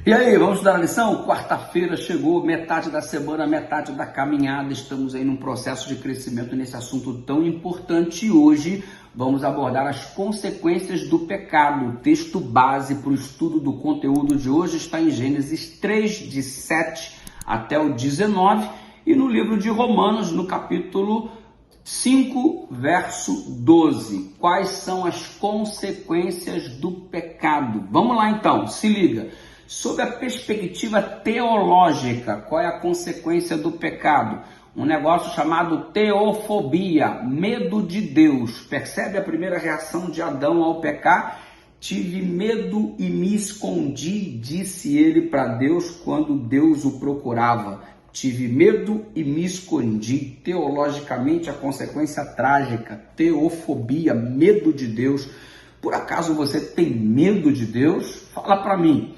E aí, vamos dar a lição? Quarta-feira chegou, metade da semana, metade da caminhada. Estamos aí num processo de crescimento nesse assunto tão importante. E hoje vamos abordar as consequências do pecado. O texto base para o estudo do conteúdo de hoje está em Gênesis 3, de 7 até o 19, e no livro de Romanos, no capítulo 5, verso 12. Quais são as consequências do pecado? Vamos lá então, se liga. Sob a perspectiva teológica, qual é a consequência do pecado? Um negócio chamado teofobia, medo de Deus. Percebe a primeira reação de Adão ao pecar? Tive medo e me escondi, disse ele para Deus quando Deus o procurava. Tive medo e me escondi. Teologicamente, a consequência trágica, teofobia, medo de Deus. Por acaso você tem medo de Deus? Fala para mim.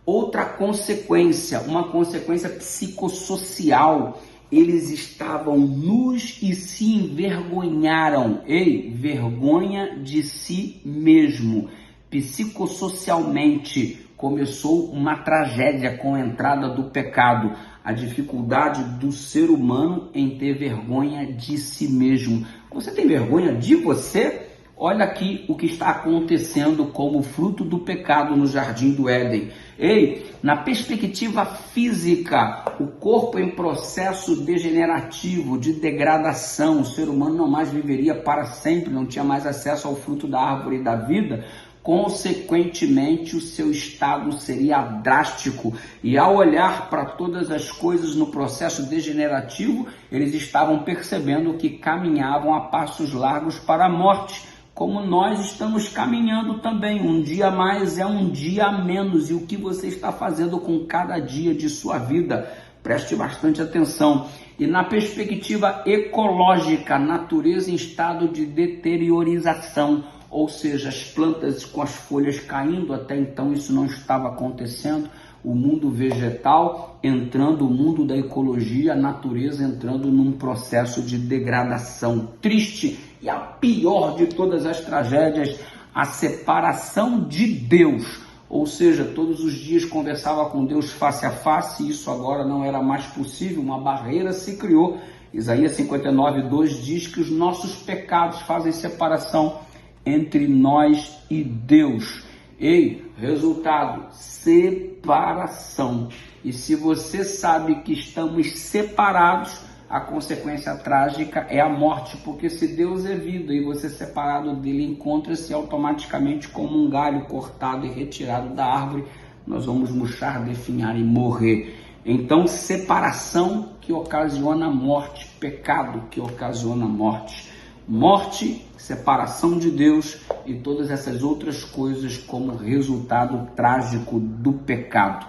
Outra consequência, uma consequência psicossocial, eles estavam nus e se envergonharam. Ei, vergonha de si mesmo. Psicossocialmente começou uma tragédia com a entrada do pecado. A dificuldade do ser humano em ter vergonha de si mesmo. Você tem vergonha de você? Olha aqui o que está acontecendo como fruto do pecado no Jardim do Éden. Ei, na perspectiva física, o corpo em processo degenerativo, de degradação, o ser humano não mais viveria para sempre, não tinha mais acesso ao fruto da árvore da vida. Consequentemente, o seu estado seria drástico. E ao olhar para todas as coisas no processo degenerativo, eles estavam percebendo que caminhavam a passos largos para a morte. Como nós estamos caminhando também, um dia a mais é um dia a menos. E o que você está fazendo com cada dia de sua vida? Preste bastante atenção. E na perspectiva ecológica, a natureza em estado de deteriorização, ou seja, as plantas com as folhas caindo, até então isso não estava acontecendo. O mundo vegetal entrando, o mundo da ecologia, a natureza entrando num processo de degradação triste. E a pior de todas as tragédias, a separação de Deus. Ou seja, todos os dias conversava com Deus face a face, e isso agora não era mais possível, uma barreira se criou. Isaías 59, 2 diz que os nossos pecados fazem separação entre nós e Deus. Ei, resultado, separação. E se você sabe que estamos separados, a consequência trágica é a morte, porque se Deus é vida e você separado dele, encontra-se automaticamente como um galho cortado e retirado da árvore, nós vamos murchar, definhar e morrer. Então, separação que ocasiona morte, pecado que ocasiona morte. Morte, separação de Deus e todas essas outras coisas como resultado trágico do pecado.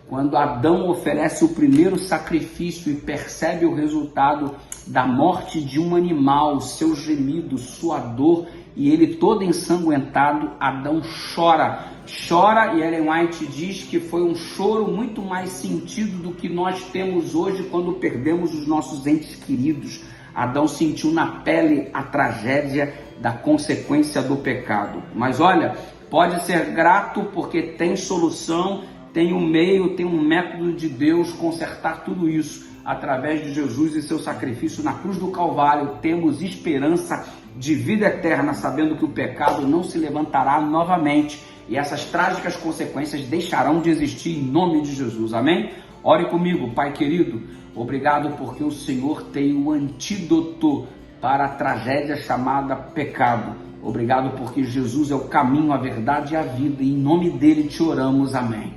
Quando Adão oferece o primeiro sacrifício e percebe o resultado da morte de um animal, seu gemido, sua dor, e ele todo ensanguentado, Adão chora. Chora, e Ellen White diz que foi um choro muito mais sentido do que nós temos hoje quando perdemos os nossos entes queridos. Adão sentiu na pele a tragédia da consequência do pecado. Mas olha, pode ser grato porque tem solução, tem um meio, tem um método de Deus consertar tudo isso. Através de Jesus e seu sacrifício na cruz do Calvário, temos esperança de vida eterna, sabendo que o pecado não se levantará novamente e essas trágicas consequências deixarão de existir em nome de Jesus. Amém? Ore comigo, Pai querido. Obrigado porque o Senhor tem o antídoto para a tragédia chamada pecado. Obrigado porque Jesus é o caminho, a verdade e a vida. E em nome dele te oramos. Amém.